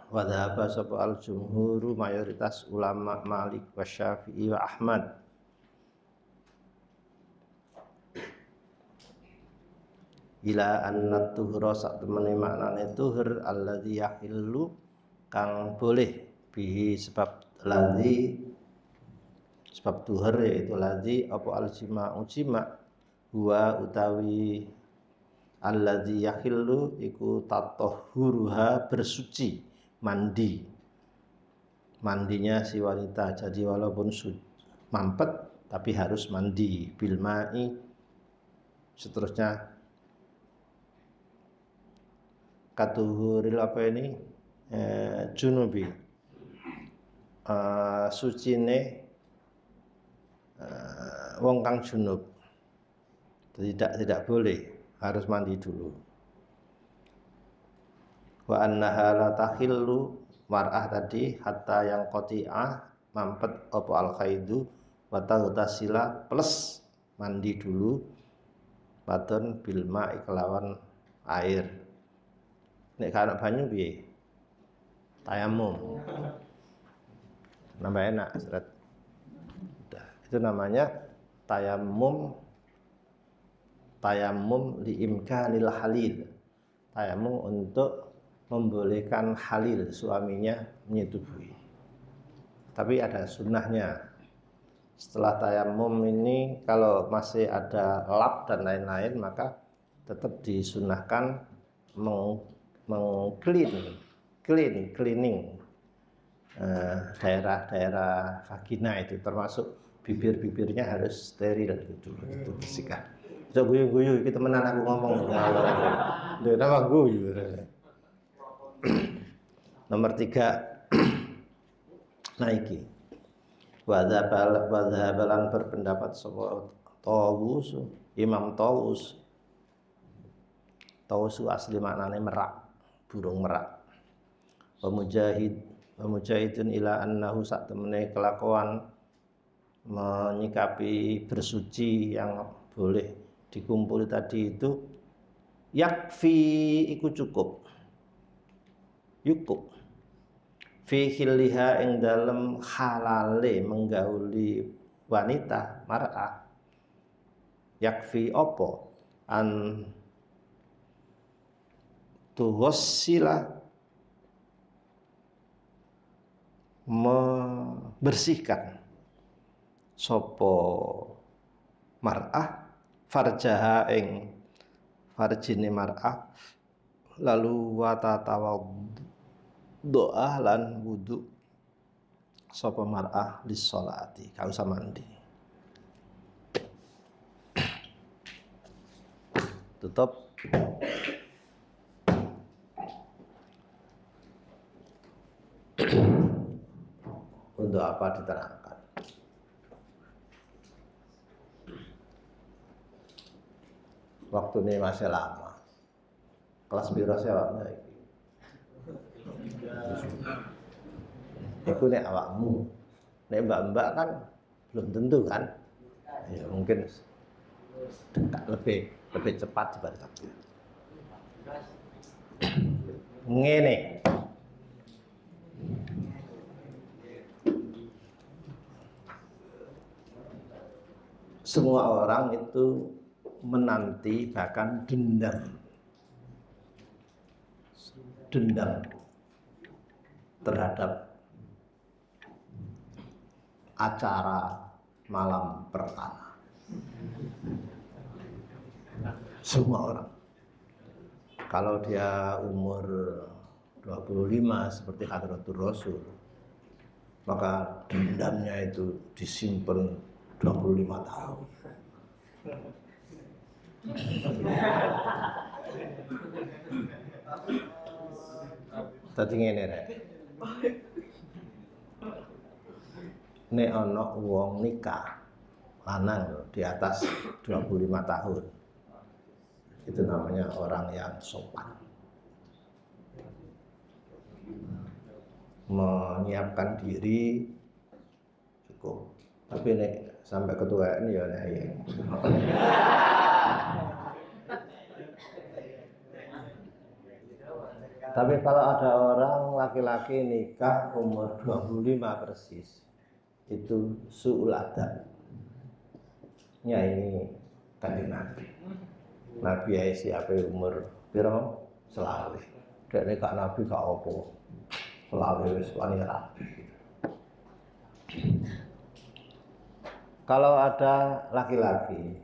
Speaker 1: Wadhaba sapa al jumhuru mayoritas ulama Malik wa Syafi'i wa Ahmad ila anna tuhra sak temene maknane tuhur alladzi yahillu kang boleh bihi sebab tuhur yaitu ladzi apa al jima huwa utawi alladzi yahillu iku tatahhuruha bersuci mandinya si wanita. Jadi walaupun mampet tapi harus mandi bilma'i. Seterusnya katuhuril apa ini junubi sucine wong kang junub. Tidak boleh, harus mandi dulu. Wa annaha la tahillu mar'ah tadi hatta yang qati'ah mampet apa al khaidu wa taghtasila plus mandi dulu baton bil ma'i kelawan air. Nek kana banyu piye? Tayamum. Nambah enak seret. Udah, itu namanya tayamum li imkanil halil. Tayamum untuk membolehkan halil suaminya menyetubuhi. Tapi ada sunnahnya. Setelah tayamum ini kalau masih ada lap dan lain-lain maka tetap disunnahkan cleaning daerah-daerah vagina itu, termasuk bibir-bibirnya harus steril gitu bersihkan. Bisa guyu-guyu iki temenan aku ngomong. Lho nama guyu. Nomor 3 naiki wadhabalan berpendapat sapa Tawus, Imam Tawus asli maknane merak, burung merak. Mujahid Mujahidun ila annahu sak temene kelakuan menyikapi bersuci yang boleh dikumpuli tadi itu yakfi iku cukup fi hilliha ing dalem halale menggauli wanita mar'ah yakfi opo an tuwassila membersihkan sopo mar'ah farjaha ing farjine mar'ah lalu doa lan wudu sopo mar'ah lis sholati kau mandi tutup. Untuk apa diterangkan? Waktu ini masih lama. Kelas biru sewaknya iki. Iku nek awakmu. Nek mbak-mbak kan belum tentu kan? Ya mungkin dekat lebih cepat dibanding aku. Ngene. Semua orang itu menanti bahkan dendam terhadap acara malam pertama. Semua orang. Kalau dia umur 25 seperti Hadratul Rasul, maka dendamnya itu disimpan 25 tahun. Tadi ngene rek. Nek ana wong nikah lanang di atas 25 tahun. Itu namanya orang yang sopan. Menyiapkan diri cukup. Tapi nek sampai ketuaan ya nek ya. Tapi kalau ada orang laki-laki nikah umur 25 persis, itu su'ul adab. Ya ini Kanjeng Nabi. Nabi ya siapa umur piro selawe. Dek nikah Nabi gak apa. Selawe wis wani rabi. Kalau ada laki-laki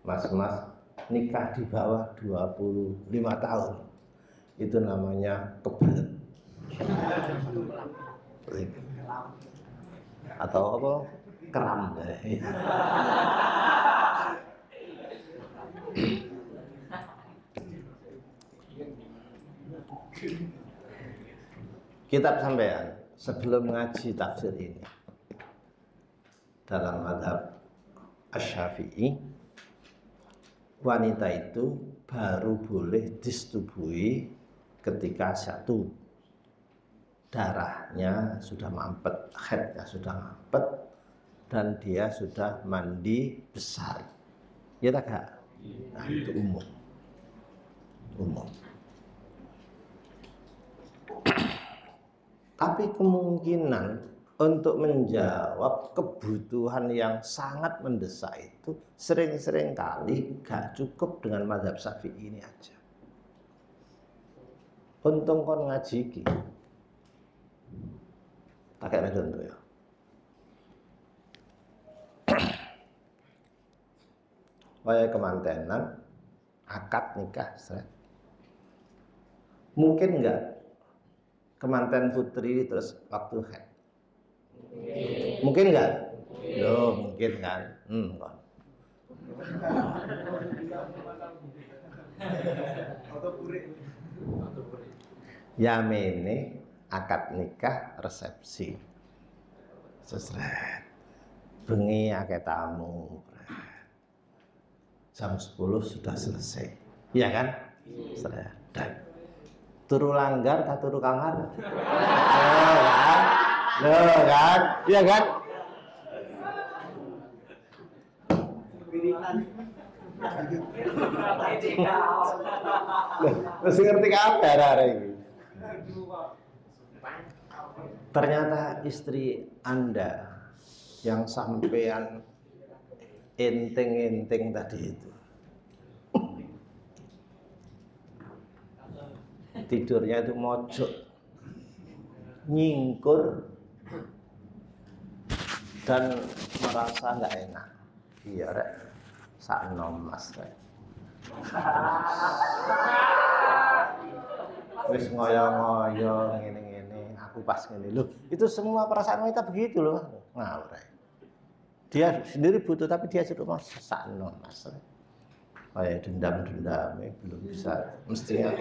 Speaker 1: mas-mas nikah di bawah 25 tahun, itu namanya kebelet atau apa keram. Kitab sampean sebelum ngaji tafsir ini dalam mazhab Asy-Syafi'i, wanita itu baru boleh disetubuhi ketika satu darahnya sudah mampet, haidnya sudah mampet, dan dia sudah mandi besar. Ya tak gak? Nah, itu umum. Tapi kemungkinan untuk menjawab kebutuhan yang sangat mendesak itu sering-sering kali gak cukup dengan mazhab Syafi'i ini aja. Untung kon ngaji iki. Tak kena contoh ya. Waya kemantenan, akad nikah, seret. Mungkin enggak kemanten putri terus waktu haid? Mungkin enggak? Loh, mungkin kan? Yamene akad nikah resepsi. Sesret. Bengi akeh tamu. Jam 10 sudah selesai. Iya kan? Seret. Turu langgar tak turu kamar. Loh kan? Iya kan? Mesti ngerti kabar hari ini. Ternyata istri Anda yang sampean enteng-enteng tadi itu tidurnya itu mojok, nyingkur, dan merasa nggak enak. Iya rek, sakno mas rek. Wis ngoyo-ngoyo ngene-ngene, aku pas ngene. Loh, itu semua perasaan wanita begitu loh. Ngawur rek. Dia sendiri butuh tapi dia suruh mas sakno mas rek. Kayak dendam-dendamnya belum bisa, mestinya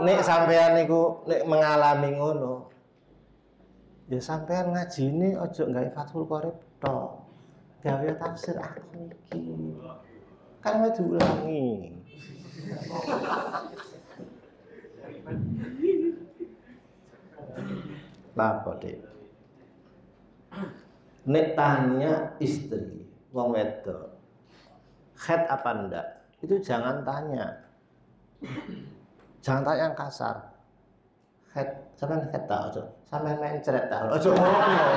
Speaker 1: nek sampean niku nek mengalami ngono ya sampean ngajine aja gawe Fathul Qorib tok, gawe tafsir aku iki kan wis diulangi. Apa dek nek tanya istri wong wedok, head apa ndak? Itu jangan tanya. Jangan tanya yang kasar. Head, sampean head tak ojo. Sampean main ceret tak ojo ngono.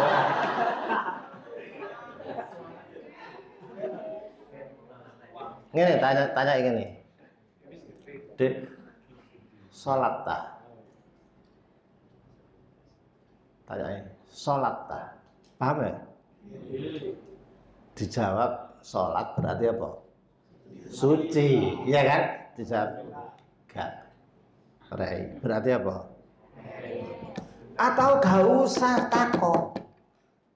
Speaker 1: Ngene tanya ngene. Dek, salat tak? Tanyanya, salat tak? Paham ya? Dijawab sholat berarti apa? Suci, iya kan? Dijawab gak. Rei, berarti apa? Atau gak usah takok.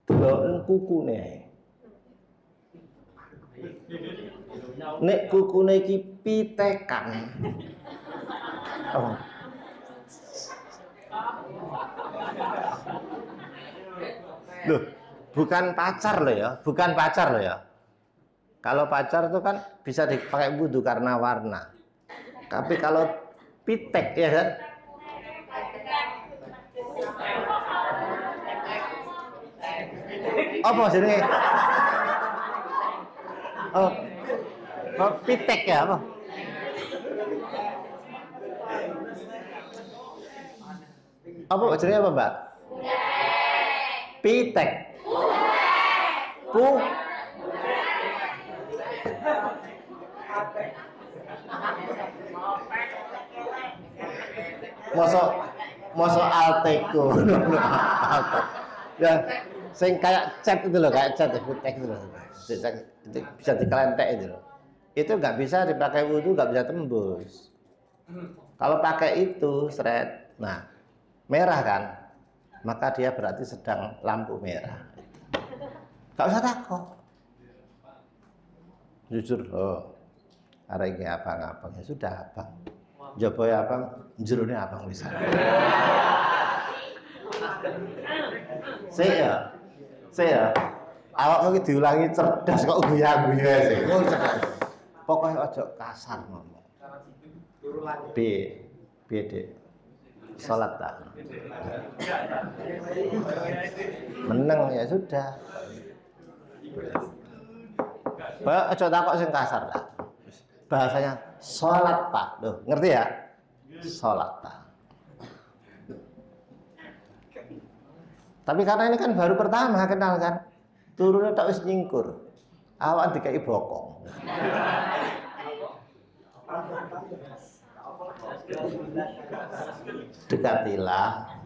Speaker 1: Delok kukune. Nek kukune iki pitekan. Oh. Loh, bukan pacar loh ya, bukan pacar loh ya. Kalau pacar itu kan bisa dipakai wudhu karena warna. Tapi kalau pitek ya kan? Apa sih ini? Oh, pitek ya apa? Apa jenisnya apa mbak? Pitek. Mosok alteku. Ya, sing kayak cat itu loh, kayak cat pitek itu loh. Itu bisa dikelentek itu loh. Itu nggak bisa dipakai wudhu, nggak bisa tembus. Kalau pakai itu seret, nah merah kan, maka dia berarti sedang lampu merah. Gak usah takut. Jujur, oh, hari ini abang-abang ya sudah abang. Jopo ya abang, jerune abang bisa. Saya, awak mungkin diulangi cerdas kok guya-guya sih. Pokoknya ojo kasar ngomong. B, sholat tak? Meneng ya sudah. Ojo takok sing kasar lah. Bahasanya sholat pak, loh ngerti ya? Sholat pak. Tapi karena ini kan baru pertama kenal kan, turunnya tak wis nyingkur, awak dikai bokong. Dekatilah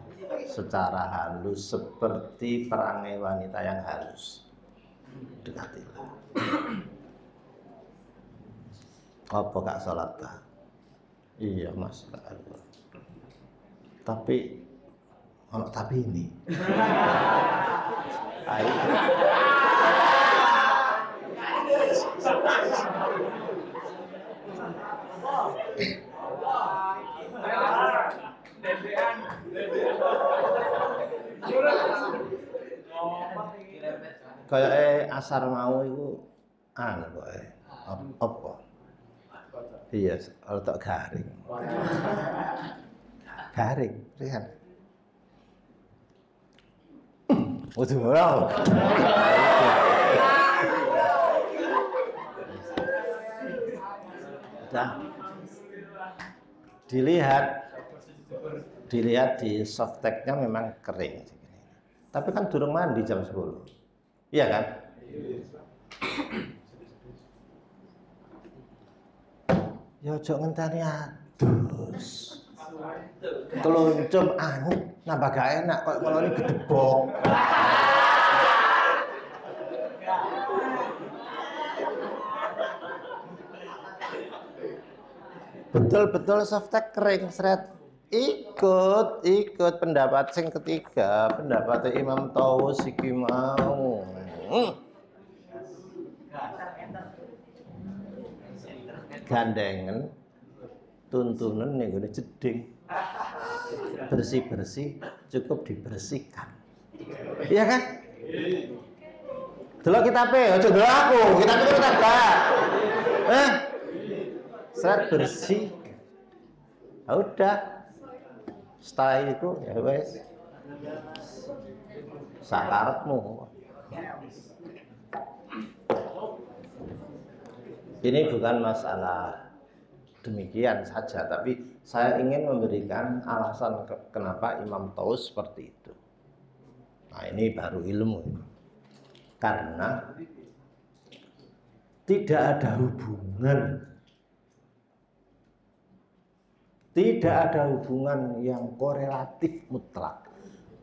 Speaker 1: secara halus seperti perangai wanita yang halus. Dekatilah. Apa gak sholat kah? Iya mas. Tapi ini. Ayo. Kayak asar mau itu kok apa? Iya, rotok garing. Garing, lihat. Waduh, wow. Udah. Dilihat di softteknya memang kering. Tapi kan durung mandi jam 10. Iya kan? Ya ojo ngenteni adus. Teluncum anu nambah gak enak kok ngeloni gedebok. Betul-betul softtek kering seret. Ikut pendapat sing ketiga, pendapat Imam Tawus iki mau. Gandengen tuntunan ning gone jeding. Bersih-bersih cukup dibersihkan. Iya kan? Delok kitabe, aja delok aku. Kitabe itu kita gak. Seret bersih. Ya udah. Setelah itu ya wes. Sakarepmu. Ini bukan masalah demikian saja, tapi saya ingin memberikan alasan kenapa Imam Tawus seperti itu. Nah, ini baru ilmu. Karena tidak ada hubungan yang korelatif mutlak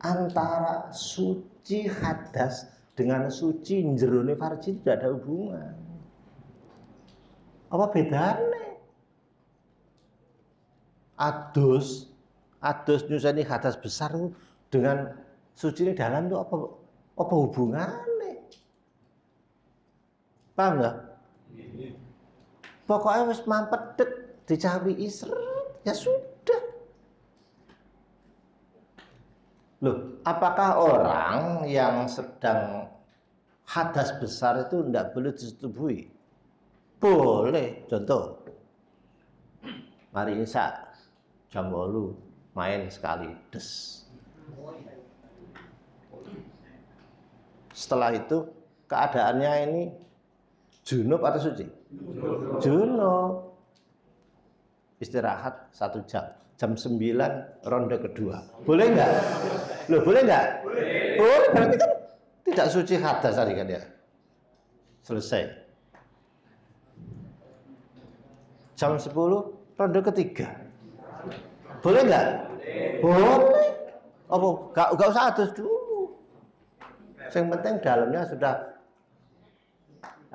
Speaker 1: antara suci hadas dengan suci jerone farji. Tidak ada hubungan. Apa bedanya? Adus nyusani hadas besar dengan suci ini dalam itu apa hubungannya? Paham nggak? Pokoknya wis mampet dicawi isret, ya sudah. Loh, apakah orang yang sedang hadas besar itu tidak boleh disetubui? Boleh. Contoh, mari Isa jam 8 main sekali des. Setelah itu keadaannya ini junub atau suci? Junub. Istirahat 1 jam. Jam 9 ronde kedua. Boleh nggak? Loh, boleh nggak? Boleh. Berarti kan tidak suci hadas tadi kan ya. Selesai. Jam 10 ronde ketiga. Boleh nggak? Boleh. Apa? Nggak usah adus dulu. Yang penting dalamnya sudah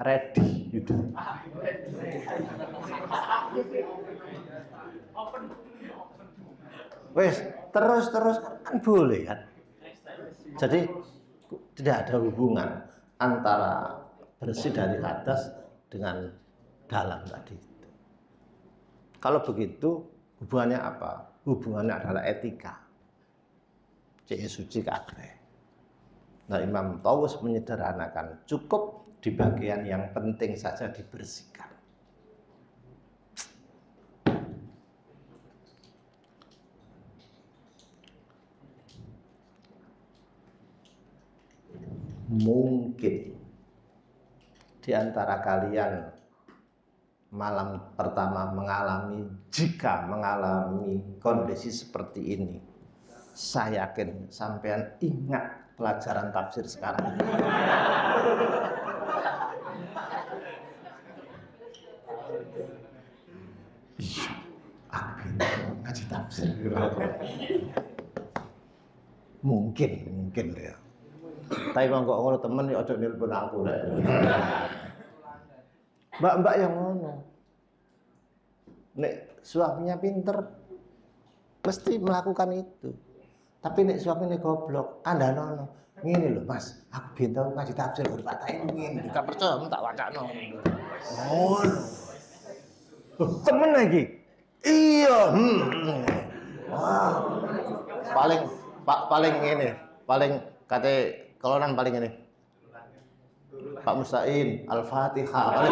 Speaker 1: ready gitu. Wes, terus kan boleh kan? Jadi tidak ada hubungan antara bersih dari hadas dengan dalam tadi. Kalau begitu hubungannya apa? Hubungannya adalah etika. Cek suci kabeh. Nah, Imam Tawus menyederhanakan, cukup di bagian yang penting saja dibersihkan. Mungkin di antara kalian malam pertama jika mengalami kondisi seperti ini, saya yakin sampean ingat pelajaran tafsir sekarang. Iya, aku ngaji tafsir. Mungkin ya. Tapi kok ngono temen ya ojo nelpon aku lek. Mbak yang ngono. Nek suaminya pinter mesti melakukan itu. Tapi nek suaminya goblok, kandhanono. Ngene lho, Mas, aku ben tau ngaji tafsir karo Pak Taim ngene. Gak percaya tak wacana. Oh. Temen lagi. Iya, Wah. Paling ngene, paling kate kolonan paling ngene. Pak Musain, Al-Fatihah.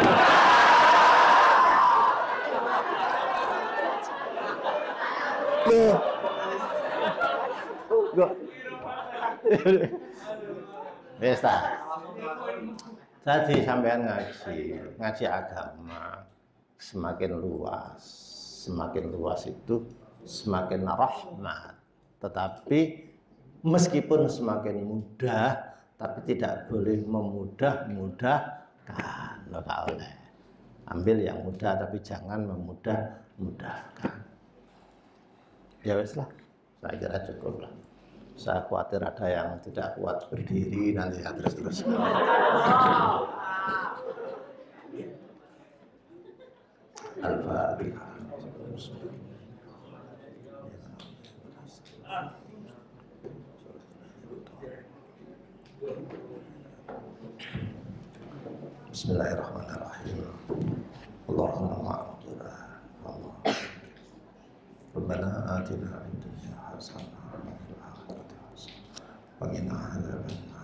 Speaker 1: Loh. Kok wis ta. Jadi sampean ngaji agama semakin luas itu semakin rahmat. Tetapi meskipun semakin mudah, tapi tidak boleh memudahkan. Loh, gak oleh. Ambil yang mudah, tapi jangan memudahkan. Ya wes lah, saya kira cukup lah. Saya khawatir ada yang tidak kuat berdiri nanti ya terus. Al-Fatihah. Bismillahirrahmanirrahim. Allahumma ma'afirah. Allah. Rabbana atina fid dunya hasanah wa fil akhirati hasanah wa qina adzabannar.